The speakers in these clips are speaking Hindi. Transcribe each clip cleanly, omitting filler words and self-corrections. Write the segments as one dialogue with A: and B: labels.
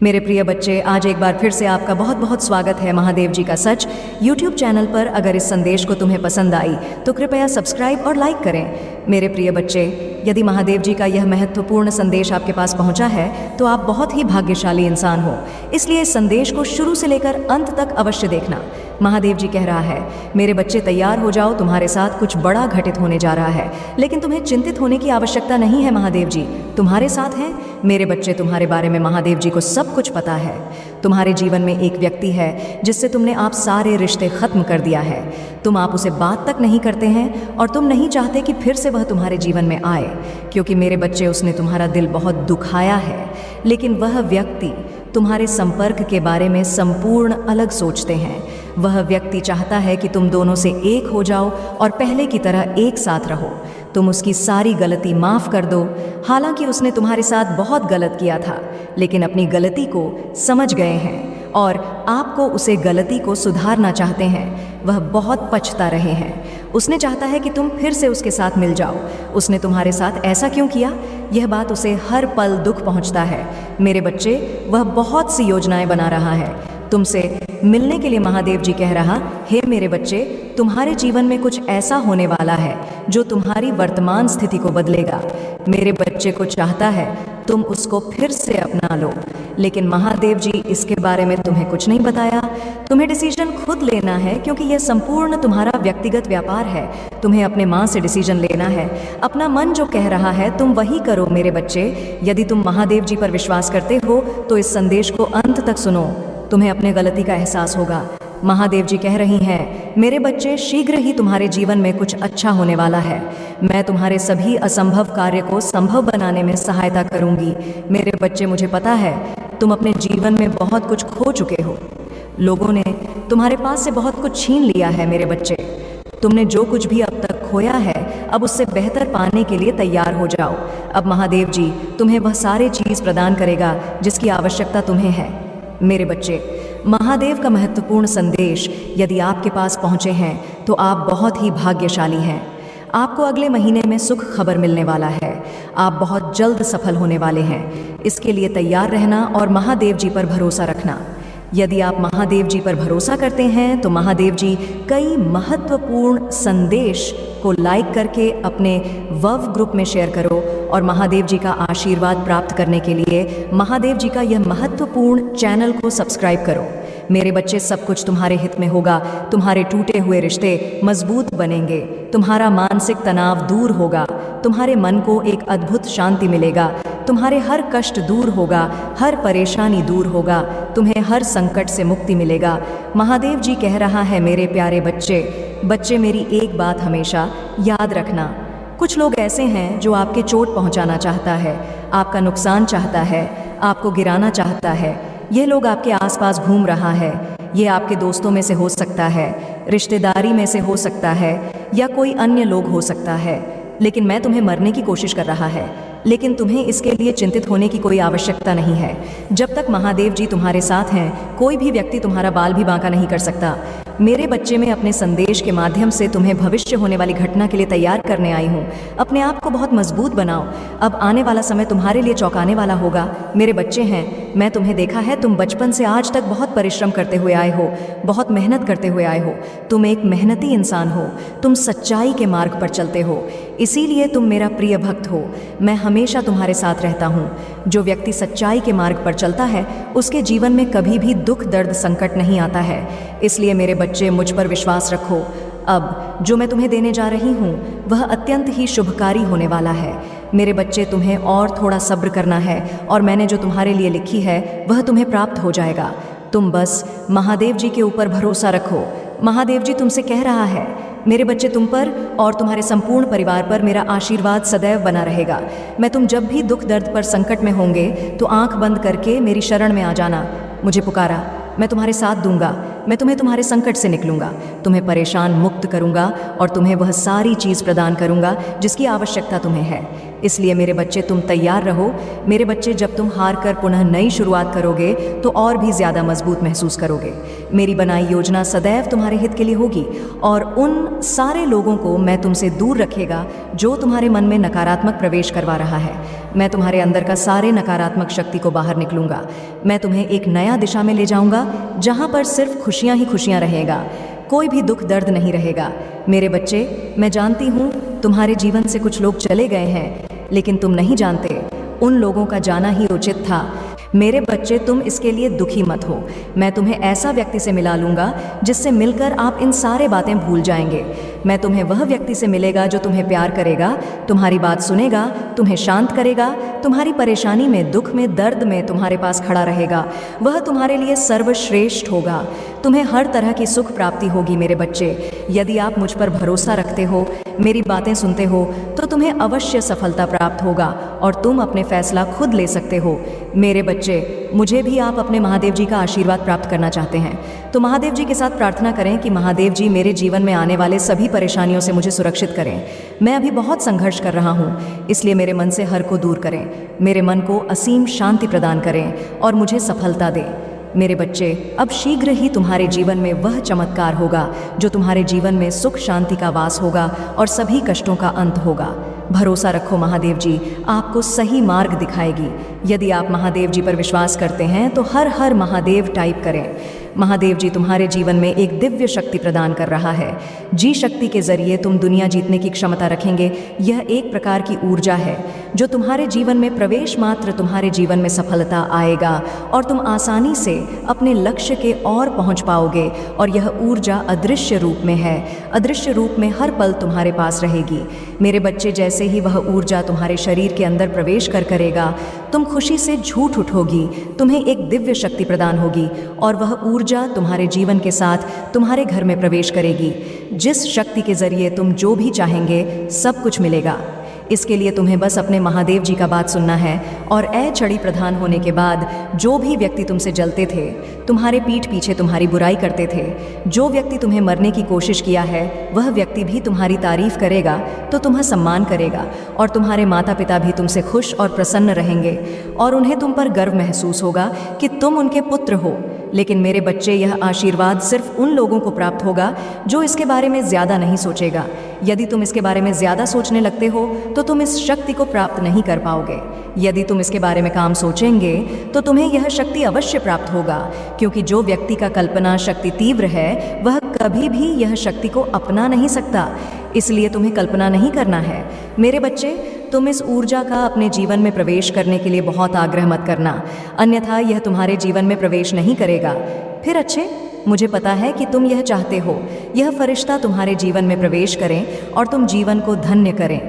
A: मेरे प्रिय बच्चे, आज एक बार फिर से आपका बहुत बहुत स्वागत है महादेव जी का सच यूट्यूब चैनल पर। अगर इस संदेश को तुम्हें पसंद आई तो कृपया सब्सक्राइब और लाइक करें। मेरे प्रिय बच्चे, यदि महादेव जी का यह महत्वपूर्ण संदेश आपके पास पहुंचा है तो आप बहुत ही भाग्यशाली इंसान हो। इसलिए इस संदेश को शुरू से लेकर अंत तक अवश्य देखना। महादेव जी कह रहा है, मेरे बच्चे तैयार हो जाओ, तुम्हारे साथ कुछ बड़ा घटित होने जा रहा है। लेकिन तुम्हें चिंतित होने की आवश्यकता नहीं है, महादेव जी तुम्हारे साथ हैं। मेरे बच्चे, तुम्हारे बारे में महादेव जी को सब कुछ पता है। तुम्हारे जीवन में एक व्यक्ति है जिससे तुमने आप सारे रिश्ते खत्म कर दिया है। तुम आप उसे बात तक नहीं करते हैं और तुम नहीं चाहते कि फिर से वह तुम्हारे जीवन में आए, क्योंकि मेरे बच्चे उसने तुम्हारा दिल बहुत दुखाया है। लेकिन वह व्यक्ति तुम्हारे संपर्क के बारे में संपूर्ण अलग सोचते हैं। वह व्यक्ति चाहता है कि तुम दोनों से एक हो जाओ और पहले की तरह एक साथ रहो। तुम उसकी सारी गलती माफ़ कर दो। हालांकि उसने तुम्हारे साथ बहुत गलत किया था, लेकिन अपनी गलती को समझ गए हैं और आपको उसे गलती को सुधारना चाहते हैं। वह बहुत पछता रहे हैं। उसने चाहता है कि तुम फिर से उसके साथ मिल जाओ। उसने तुम्हारे साथ ऐसा क्यों किया? यह बात उसे हर पल दुख पहुंचता है। मेरे बच्चे, वह बहुत सी योजनाएं बना रहा है तुमसे मिलने के लिए। महादेव जी कह रहा, हे मेरे बच्चे, तुम्हारे जीवन में कुछ ऐसा होने वाला है जो तुम्हारी वर्तमान स्थिति को बदलेगा। मेरे बच्चे को चाहता है तुम उसको फिर से अपना लो, लेकिन महादेव जी इसके बारे में तुम्हें कुछ नहीं बताया। तुम्हें डिसीजन खुद लेना है, क्योंकि यह संपूर्ण तुम्हारा व्यक्तिगत व्यापार है। तुम्हें अपने माँ से डिसीजन लेना है। अपना मन जो कह रहा है तुम वही करो। मेरे बच्चे, यदि तुम महादेव जी पर विश्वास करते हो तो इस संदेश को अंत तक सुनो। तुम्हें अपने गलती का एहसास होगा। महादेव जी कह रही हैं, मेरे बच्चे, शीघ्र ही तुम्हारे जीवन में कुछ अच्छा होने वाला है। मैं तुम्हारे सभी असंभव कार्य को संभव बनाने में सहायता करूंगी। मेरे बच्चे, मुझे पता है तुम अपने जीवन में बहुत कुछ खो चुके हो। लोगों ने तुम्हारे पास से बहुत कुछ छीन लिया है। मेरे बच्चे, तुमने जो कुछ भी अब तक खोया है, अब उससे बेहतर पाने के लिए तैयार हो जाओ। अब महादेव जी तुम्हें वह सारी चीज़ प्रदान करेगा जिसकी आवश्यकता तुम्हें है। मेरे बच्चे, महादेव का महत्वपूर्ण संदेश यदि आपके पास पहुंचे हैं तो आप बहुत ही भाग्यशाली हैं। आपको अगले महीने में सुख खबर मिलने वाला है। आप बहुत जल्द सफल होने वाले हैं। इसके लिए तैयार रहना और महादेव जी पर भरोसा रखना। यदि आप महादेव जी पर भरोसा करते हैं तो महादेव जी कई महत्वपूर्ण संदेश को लाइक करके अपने वव ग्रुप में शेयर करो और महादेव जी का आशीर्वाद प्राप्त करने के लिए महादेव जी का यह महत्वपूर्ण चैनल को सब्सक्राइब करो। मेरे बच्चे, सब कुछ तुम्हारे हित में होगा। तुम्हारे टूटे हुए रिश्ते मजबूत बनेंगे। तुम्हारा मानसिक तनाव दूर होगा। तुम्हारे मन को एक अद्भुत शांति मिलेगा। तुम्हारे हर कष्ट दूर होगा, हर परेशानी दूर होगा। तुम्हें हर संकट से मुक्ति मिलेगा। महादेव जी कह रहा है, मेरे प्यारे बच्चे, मेरी एक बात हमेशा याद रखना। कुछ लोग ऐसे हैं जो आपके चोट पहुंचाना चाहता है, आपका नुकसान चाहता है, आपको गिराना चाहता है। ये लोग आपके आसपास घूम रहा है। ये आपके दोस्तों में से हो सकता है, रिश्तेदारी में से हो सकता है, या कोई अन्य लोग हो सकता है। लेकिन मैं तुम्हें मरने की कोशिश कर रहा है। लेकिन तुम्हें इसके लिए चिंतित होने की कोई आवश्यकता नहीं है। जब तक महादेव जी तुम्हारे साथ हैं, कोई भी व्यक्ति तुम्हारा बाल भी बांका नहीं कर सकता। मेरे बच्चे, में अपने संदेश के माध्यम से तुम्हें भविष्य होने वाली घटना के लिए तैयार करने आई हूँ। अपने आप को बहुत मजबूत बनाओ। अब आने वाला समय तुम्हारे लिए चौंकाने वाला होगा। मेरे बच्चे हैं, मैं तुम्हें देखा है, तुम बचपन से आज तक बहुत परिश्रम करते हुए आए हो, बहुत मेहनत करते हुए आए हो। तुम एक मेहनती इंसान हो। तुम सच्चाई के मार्ग पर चलते हो, इसीलिए तुम मेरा प्रिय भक्त हो। मैं हमेशा तुम्हारे साथ रहता हूँ। जो व्यक्ति सच्चाई के मार्ग पर चलता है उसके जीवन में कभी भी दुख, दर्द, संकट नहीं आता है। इसलिए मेरे बच्चे, मुझ पर विश्वास रखो। अब जो मैं तुम्हें देने जा रही हूँ वह अत्यंत ही शुभकारी होने वाला है। मेरे बच्चे, तुम्हें और थोड़ा सब्र करना है और मैंने जो तुम्हारे लिए लिखी है वह तुम्हें प्राप्त हो जाएगा। तुम बस महादेव जी के ऊपर भरोसा रखो। महादेव जी तुमसे कह रहा है, मेरे बच्चे, तुम पर और तुम्हारे संपूर्ण परिवार पर मेरा आशीर्वाद सदैव बना रहेगा। मैं तुम जब भी दुख, दर्द पर संकट में होंगे तो आंख बंद करके मेरी शरण में आ जाना। मुझे पुकारा, मैं तुम्हारे साथ दूंगा। मैं तुम्हें तुम्हारे संकट से निकलूंगा, तुम्हें परेशान मुक्त करूंगा और तुम्हें वह सारी चीज़ प्रदान करूंगा जिसकी आवश्यकता तुम्हें है। इसलिए मेरे बच्चे तुम तैयार रहो। मेरे बच्चे, जब तुम हार कर पुनः नई शुरुआत करोगे तो और भी ज़्यादा मजबूत महसूस करोगे। मेरी बनाई योजना सदैव तुम्हारे हित के लिए होगी और उन सारे लोगों को मैं तुमसे दूर रखेगा जो तुम्हारे मन में नकारात्मक प्रवेश करवा रहा है। मैं तुम्हारे अंदर का सारे नकारात्मक शक्ति को बाहर निकलूंगा। मैं तुम्हें एक नया दिशा में ले जाऊंगा जहां पर सिर्फ खुशियां ही खुशियां रहेगा, कोई भी दुख दर्द नहीं रहेगा। मेरे बच्चे, मैं जानती हूँ तुम्हारे जीवन से कुछ लोग चले गए हैं, लेकिन तुम नहीं जानते उन लोगों का जाना ही उचित था। मेरे बच्चे, तुम इसके लिए दुखी मत हो। मैं तुम्हें ऐसा व्यक्ति से मिला लूंगा जिससे मिलकर आप इन सारे बातें भूल जाएंगे। मैं तुम्हें वह व्यक्ति से मिलेगा जो तुम्हें प्यार करेगा, तुम्हारी बात सुनेगा, तुम्हें शांत करेगा, तुम्हारी परेशानी में, दुख में, दर्द में तुम्हारे पास खड़ा रहेगा। वह तुम्हारे लिए सर्वश्रेष्ठ होगा। तुम्हें हर तरह की सुख प्राप्ति होगी। मेरे बच्चे, यदि आप मुझ पर भरोसा रखते हो, मेरी बातें सुनते हो, तो तुम्हें अवश्य सफलता प्राप्त होगा और तुम अपने फैसला खुद ले सकते हो। मेरे बच्चे, मुझे भी आप अपने महादेव जी का आशीर्वाद प्राप्त करना चाहते हैं तो महादेव जी के साथ प्रार्थना करें कि महादेव जी मेरे जीवन में आने वाले सभी परेशानियों से मुझे सुरक्षित करें। मैं अभी बहुत संघर्ष कर रहा हूँ, इसलिए मेरे मन से हर को दूर करें, मेरे मन को असीम शांति प्रदान करें और मुझे सफलता दें। मेरे बच्चे, अब शीघ्र ही तुम्हारे जीवन में वह चमत्कार होगा जो तुम्हारे जीवन में सुख शांति का वास होगा और सभी कष्टों का अंत होगा। भरोसा रखो, महादेव जी आपको सही मार्ग दिखाएगी। यदि आप महादेव जी पर विश्वास करते हैं तो हर हर महादेव टाइप करें। महादेव जी तुम्हारे जीवन में एक दिव्य शक्ति प्रदान कर रहा है। जी शक्ति के जरिए तुम दुनिया जीतने की क्षमता रखेंगे। यह एक प्रकार की ऊर्जा है जो तुम्हारे जीवन में प्रवेश मात्र तुम्हारे जीवन में सफलता आएगा और तुम आसानी से अपने लक्ष्य के ओर पहुंच पाओगे। और यह ऊर्जा अदृश्य रूप में है, अदृश्य रूप में हर पल तुम्हारे पास रहेगी। मेरे बच्चे, जैसे ही वह ऊर्जा तुम्हारे शरीर के अंदर प्रवेश करेगा, तुम खुशी से झूठ उठोगी, तुम्हें एक दिव्य शक्ति प्रदान होगी और वह ऊर्जा तुम्हारे जीवन के साथ तुम्हारे घर में प्रवेश करेगी। जिस शक्ति के जरिए तुम जो भी चाहेंगे सब कुछ मिलेगा। इसके लिए तुम्हें बस अपने महादेव जी का बात सुनना है। और ए छड़ी प्रधान होने के बाद जो भी व्यक्ति तुमसे जलते थे, तुम्हारे पीठ पीछे तुम्हारी बुराई करते थे, जो व्यक्ति तुम्हें मरने की कोशिश किया है, वह व्यक्ति भी तुम्हारी तारीफ करेगा तो तुम्हें सम्मान करेगा और तुम्हारे माता पिता भी तुमसे खुश और प्रसन्न रहेंगे और उन्हें तुम पर गर्व महसूस होगा कि तुम उनके पुत्र हो। लेकिन मेरे बच्चे, यह आशीर्वाद सिर्फ उन लोगों को प्राप्त होगा जो इसके बारे में ज़्यादा नहीं सोचेगा। यदि तुम इसके बारे में ज़्यादा सोचने लगते हो तो तुम इस शक्ति को प्राप्त नहीं कर पाओगे। यदि तुम इसके बारे में काम सोचेंगे तो तुम्हें यह शक्ति अवश्य प्राप्त होगा, क्योंकि जो व्यक्ति का कल्पना शक्ति तीव्र है वह कभी भी यह शक्ति को अपना नहीं सकता। इसलिए तुम्हें कल्पना नहीं करना है। मेरे बच्चे, तुम इस ऊर्जा का अपने जीवन में प्रवेश करने के लिए बहुत आग्रह मत करना, अन्यथा यह तुम्हारे जीवन में प्रवेश नहीं करेगा। फिर अच्छे, मुझे पता है कि तुम यह चाहते हो, यह फरिश्ता तुम्हारे जीवन में प्रवेश करें और तुम जीवन को धन्य करें।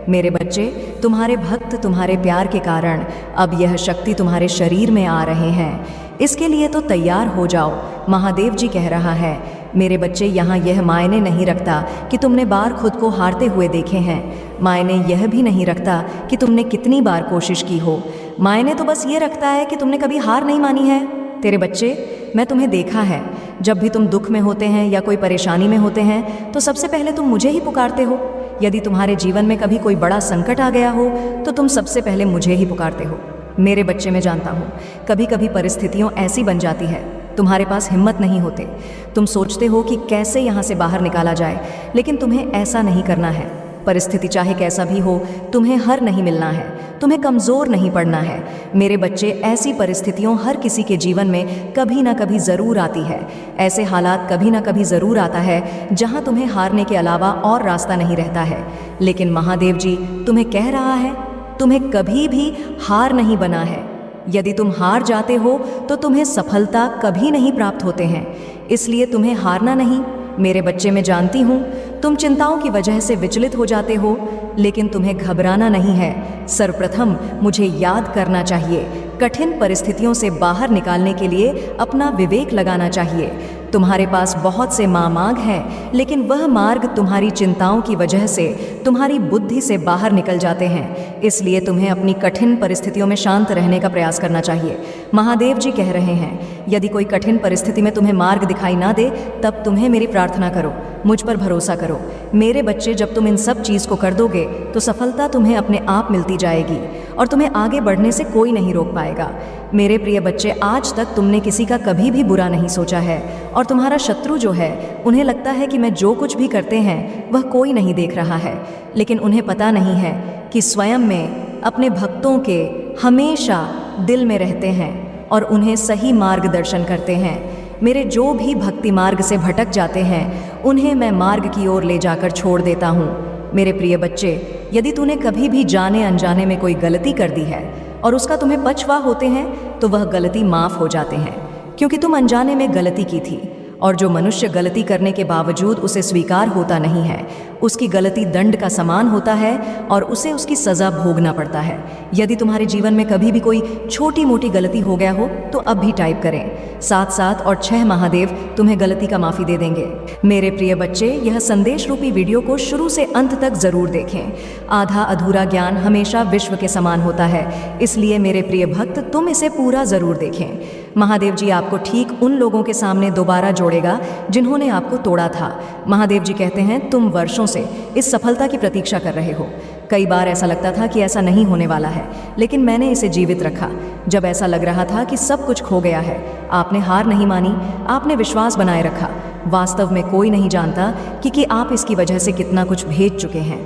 A: मेरे बच्चे, तुम्हारे भक्त तुम्हारे प्यार के कारण अब यह शक्ति तुम्हारे शरीर में आ रहे हैं। इसके लिए तो तैयार हो जाओ, महादेव जी कह रहा है। मेरे बच्चे, यहाँ यह मायने नहीं रखता कि तुमने बार खुद को हारते हुए देखे हैं, मायने यह भी नहीं रखता कि तुमने कितनी बार कोशिश की हो, मायने तो बस ये रखता है कि तुमने कभी हार नहीं मानी है। तेरे बच्चे, मैं तुम्हें देखा है, जब भी तुम दुख में होते हैं या कोई परेशानी में होते हैं तो सबसे पहले तुम मुझे ही पुकारते हो। यदि तुम्हारे जीवन में कभी कोई बड़ा संकट आ गया हो तो तुम सबसे पहले मुझे ही पुकारते हो। मेरे बच्चे, मैं जानता हूँ कभी कभी परिस्थितियों ऐसी बन जाती है, तुम्हारे पास हिम्मत नहीं होते, तुम सोचते हो कि कैसे यहाँ से बाहर निकाला जाए, लेकिन तुम्हें ऐसा नहीं करना है। परिस्थिति चाहे कैसा भी हो, तुम्हें हार नहीं मिलना है, तुम्हें कमज़ोर नहीं पड़ना है। मेरे बच्चे, ऐसी परिस्थितियों हर किसी के जीवन में कभी ना कभी ज़रूर आती है। ऐसे हालात कभी ना कभी ज़रूर आता है जहाँ तुम्हें हारने के अलावा और रास्ता नहीं रहता है। लेकिन महादेव जी तुम्हें कह रहा है, तुम्हें कभी भी हार नहीं बना है। यदि तुम हार जाते हो तो तुम्हें सफलता कभी नहीं प्राप्त होते हैं, इसलिए तुम्हें हारना नहीं। मेरे बच्चे, मैं जानती हूँ तुम चिंताओं की वजह से विचलित हो जाते हो, लेकिन तुम्हें घबराना नहीं है। सर्वप्रथम मुझे याद करना चाहिए, कठिन परिस्थितियों से बाहर निकालने के लिए अपना विवेक लगाना चाहिए। तुम्हारे पास बहुत से मार्ग हैं, लेकिन वह मार्ग तुम्हारी चिंताओं की वजह से तुम्हारी बुद्धि से बाहर निकल जाते हैं। इसलिए तुम्हें अपनी कठिन परिस्थितियों में शांत रहने का प्रयास करना चाहिए। महादेव जी कह रहे हैं, यदि कोई कठिन परिस्थिति में तुम्हें मार्ग दिखाई ना दे, तब तुम्हें मेरी प्रार्थना करो, मुझ पर भरोसा करो। मेरे बच्चे, जब तुम इन सब चीज़ को कर दोगे तो सफलता तुम्हें अपने आप मिलती जाएगी और तुम्हें आगे बढ़ने से कोई नहीं रोक पाएगा। मेरे प्रिय बच्चे, आज तक तुमने किसी का कभी भी बुरा नहीं सोचा है और तुम्हारा शत्रु जो है, उन्हें लगता है कि मैं जो कुछ भी करते हैं वह कोई नहीं देख रहा है, लेकिन उन्हें पता नहीं है कि स्वयं में अपने भक्तों के हमेशा दिल में रहते हैं और उन्हें सही मार्गदर्शन करते हैं। मेरे जो भी भक्ति मार्ग से भटक जाते हैं उन्हें मैं मार्ग की ओर ले जाकर छोड़ देता हूँ। मेरे प्रिय बच्चे, यदि तूने कभी भी जाने अनजाने में कोई गलती कर दी है और उसका तुम्हें पछतावा होते हैं तो वह गलती माफ़ हो जाते हैं, क्योंकि तुम अनजाने में गलती की थी। और जो मनुष्य गलती करने के बावजूद उसे स्वीकार होता नहीं है, उसकी गलती दंड का समान होता है और उसे उसकी सज़ा भोगना पड़ता है। यदि तुम्हारे जीवन में कभी भी कोई छोटी मोटी गलती हो गया हो तो अब भी टाइप करें 77 और 6 महादेव तुम्हें गलती का माफ़ी दे देंगे। मेरे प्रिय बच्चे, यह संदेश रूपी वीडियो को शुरू से अंत तक ज़रूर देखें। आधा अधूरा ज्ञान हमेशा विश्व के समान होता है, इसलिए मेरे प्रिय भक्त, तुम इसे पूरा ज़रूर देखें। महादेव जी आपको ठीक उन लोगों के सामने दोबारा जोड़ेगा जिन्होंने आपको तोड़ा था। महादेव जी कहते हैं, तुम वर्षों से इस सफलता की प्रतीक्षा कर रहे हो। कई बार ऐसा लगता था कि ऐसा नहीं होने वाला है, लेकिन मैंने इसे जीवित रखा। जब ऐसा लग रहा था कि सब कुछ खो गया है, आपने हार नहीं मानी, आपने विश्वास बनाए रखा। वास्तव में कोई नहीं जानता कि आप इसकी वजह से कितना कुछ भेज चुके हैं।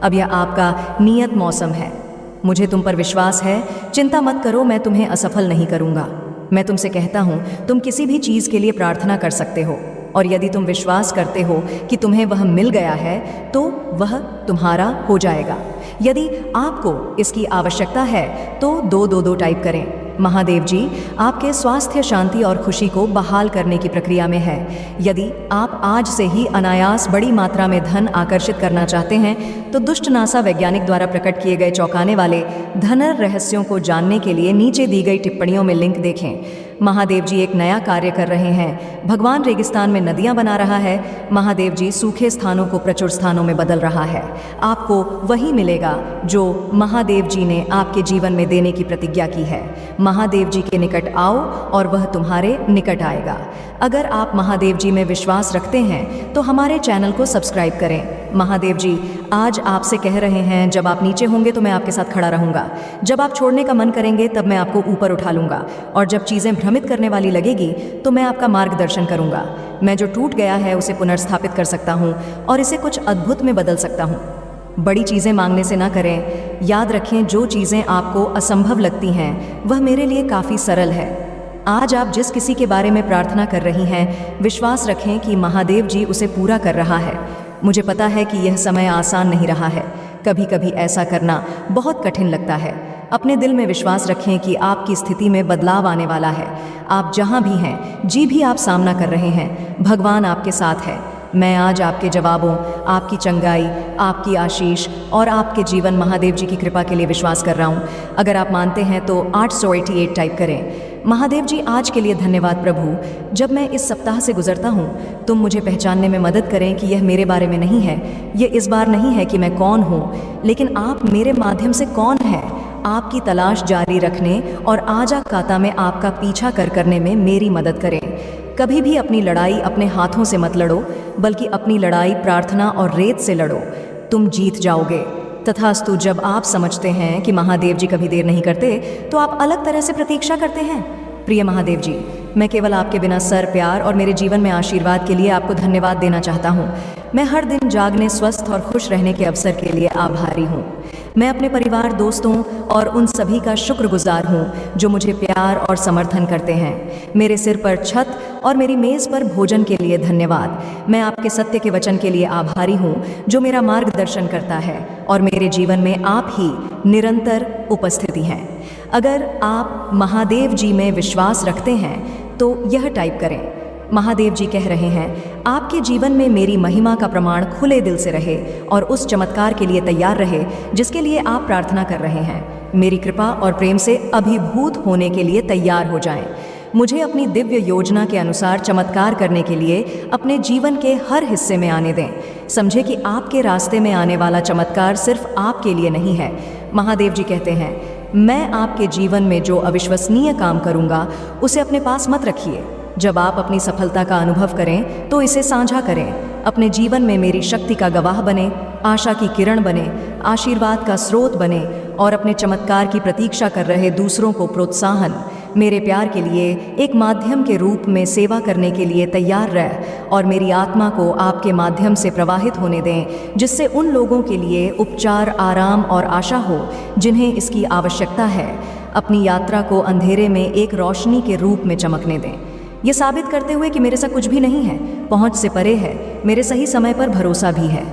A: अब यह आपका नियत मौसम है। मुझे तुम पर विश्वास है, चिंता मत करो, मैं तुम्हें असफल नहीं करूँगा। मैं तुमसे कहता हूँ, तुम किसी भी चीज़ के लिए प्रार्थना कर सकते हो और यदि तुम विश्वास करते हो कि तुम्हें वह मिल गया है तो वह तुम्हारा हो जाएगा। यदि आपको इसकी आवश्यकता है तो 222 टाइप करें। महादेव जी आपके स्वास्थ्य, शांति और खुशी को बहाल करने की प्रक्रिया में है। यदि आप आज से ही अनायास बड़ी मात्रा में धन आकर्षित करना चाहते हैं तो दुष्ट नासा वैज्ञानिक द्वारा प्रकट किए गए चौंकाने वाले धनर रहस्यों को जानने के लिए नीचे दी गई टिप्पणियों में लिंक देखें। महादेव जी एक नया कार्य कर रहे हैं। भगवान रेगिस्तान में नदियां बना रहा है, महादेव जी सूखे स्थानों को प्रचुर स्थानों में बदल रहा है। आपको वही मिलेगा जो महादेव जी ने आपके जीवन में देने की प्रतिज्ञा की है। महादेव जी के निकट आओ और वह तुम्हारे निकट आएगा। अगर आप महादेव जी में विश्वास रखते हैं तो हमारे चैनल को सब्सक्राइब करें। महादेव जी आज आपसे कह रहे हैं, जब आप नीचे होंगे तो मैं आपके साथ खड़ा रहूंगा, जब आप छोड़ने का मन करेंगे तब मैं आपको ऊपर उठा लूंगा, और जब चीज़ें भ्रमित करने वाली लगेगी तो मैं आपका मार्गदर्शन करूंगा। मैं जो टूट गया है उसे पुनर्स्थापित कर सकता हूं और इसे कुछ अद्भुत में बदल सकता हूं। बड़ी चीज़ें मांगने से ना करें। याद रखें, जो चीज़ें आपको असंभव लगती हैं वह मेरे लिए काफ़ी सरल है। आज आप जिस किसी के बारे में प्रार्थना कर रही हैं, विश्वास रखें कि महादेव जी उसे पूरा कर रहा है। मुझे पता है कि यह समय आसान नहीं रहा है, कभी कभी ऐसा करना बहुत कठिन लगता है। अपने दिल में विश्वास रखें कि आपकी स्थिति में बदलाव आने वाला है। आप जहाँ भी हैं, जी भी आप सामना कर रहे हैं, भगवान आपके साथ है। मैं आज आपके जवाबों, आपकी चंगाई, आपकी आशीष और आपके जीवन महादेव जी की कृपा के लिए विश्वास कर रहा हूँ। अगर आप मानते हैं तो 888 टाइप करें। महादेव जी आज के लिए धन्यवाद प्रभु। जब मैं इस सप्ताह से गुजरता हूँ तुम मुझे पहचानने में मदद करें कि यह मेरे बारे में नहीं है। यह इस बार नहीं है कि मैं कौन हूँ, लेकिन आप मेरे माध्यम से कौन है। आपकी तलाश जारी रखने और आजा काता में आपका पीछा करने में मेरी मदद करें। कभी भी अपनी लड़ाई अपने हाथों से मत लड़ो, बल्कि अपनी लड़ाई प्रार्थना और रेत से लड़ो। तुम जीत जाओगे। तथास्तु। जब आप समझते हैं कि महादेव जी कभी देर नहीं करते तो आप अलग तरह से प्रतीक्षा करते हैं। प्रिय महादेव जी, मैं केवल आपके बिना सर प्यार और मेरे जीवन में आशीर्वाद के लिए आपको धन्यवाद देना चाहता हूँ। मैं हर दिन जागने, स्वस्थ और खुश रहने के अवसर के लिए आभारी हूँ। मैं अपने परिवार, दोस्तों और उन सभी का शुक्रगुजार हूँ जो मुझे प्यार और समर्थन करते हैं। मेरे सिर पर छत और मेरी मेज़ पर भोजन के लिए धन्यवाद। मैं आपके सत्य के वचन के लिए आभारी हूँ जो मेरा मार्गदर्शन करता है और मेरे जीवन में आप ही निरंतर उपस्थिति हैं। अगर आप महादेव जी में विश्वास रखते हैं तो यह टाइप करें। महादेव जी कह रहे हैं, आपके जीवन में मेरी महिमा का प्रमाण खुले दिल से रहे और उस चमत्कार के लिए तैयार रहे जिसके लिए आप प्रार्थना कर रहे हैं। मेरी कृपा और प्रेम से अभिभूत होने के लिए तैयार हो जाएं। मुझे अपनी दिव्य योजना के अनुसार चमत्कार करने के लिए अपने जीवन के हर हिस्से में आने दें। समझे कि आपके रास्ते में आने वाला चमत्कार सिर्फ आपके लिए नहीं है। महादेव जी कहते हैं, मैं आपके जीवन में जो अविश्वसनीय काम करूंगा उसे अपने पास मत रखिए। जब आप अपनी सफलता का अनुभव करें तो इसे साझा करें। अपने जीवन में मेरी शक्ति का गवाह बने, आशा की किरण बने, आशीर्वाद का स्रोत बने और अपने चमत्कार की प्रतीक्षा कर रहे दूसरों को प्रोत्साहन, मेरे प्यार के लिए एक माध्यम के रूप में सेवा करने के लिए तैयार रह और मेरी आत्मा को आपके माध्यम से प्रवाहित होने दें, जिससे उन लोगों के लिए उपचार, आराम और आशा हो जिन्हें इसकी आवश्यकता है। अपनी यात्रा को अंधेरे में एक रोशनी के रूप में चमकने दें, ये साबित करते हुए कि मेरे साथ कुछ भी नहीं है, पहुंच से परे है, मेरे सही समय पर भरोसा भी है।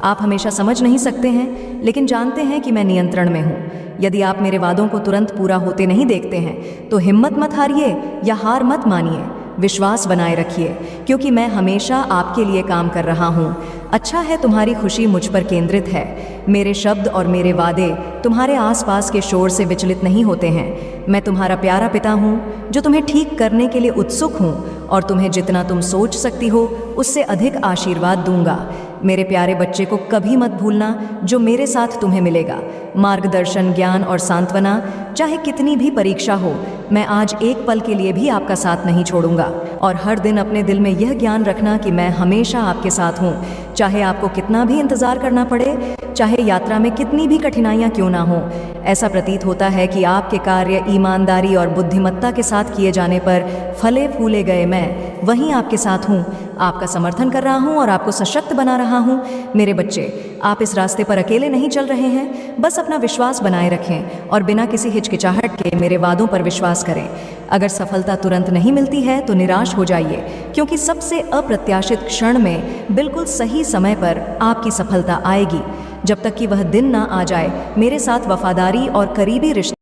A: आप हमेशा समझ नहीं सकते हैं, लेकिन जानते हैं कि मैं नियंत्रण में हूँ। यदि आप मेरे वादों को तुरंत पूरा होते नहीं देखते हैं तो हिम्मत मत हारिए या हार मत मानिए, विश्वास बनाए रखिए, क्योंकि मैं हमेशा आपके लिए काम कर रहा हूँ। अच्छा है तुम्हारी खुशी मुझ पर केंद्रित है। मेरे शब्द और मेरे वादे तुम्हारे आसपास के शोर से विचलित नहीं होते हैं। मैं तुम्हारा प्यारा पिता हूँ जो तुम्हें ठीक करने के लिए उत्सुक हूँ और तुम्हें जितना तुम सोच सकती हो उससे अधिक आशीर्वाद दूंगा। मेरे प्यारे बच्चे को कभी मत भूलना जो मेरे साथ तुम्हें मिलेगा, मार्गदर्शन, ज्ञान और सांत्वना। चाहे कितनी भी परीक्षा हो, मैं आज एक पल के लिए भी आपका साथ नहीं छोड़ूंगा। और हर दिन अपने दिल में यह ज्ञान रखना कि मैं हमेशा आपके साथ हूँ, चाहे आपको कितना भी इंतजार करना पड़े, चाहे यात्रा में कितनी भी कठिनाइयाँ क्यों ना हो। ऐसा प्रतीत होता है कि आपके कार्य ईमानदारी और बुद्धिमत्ता के साथ किए जाने पर फले फूले गए। मैं वहीं आपके साथ हूँ, आपका समर्थन कर रहा हूँ और आपको सशक्त बना रहा हूँ। मेरे बच्चे, आप इस रास्ते पर अकेले नहीं चल रहे हैं, बस अपना विश्वास बनाए रखें और बिना किसी हिचकिचाहट के मेरे वादों पर विश्वास करें। अगर सफलता तुरंत नहीं मिलती है तो निराश हो जाइए, क्योंकि सबसे अप्रत्याशित क्षण में बिल्कुल सही समय पर आपकी सफलता आएगी। जब तक कि वह दिन ना आ जाए, मेरे साथ वफादारी और करीबी रिश्ते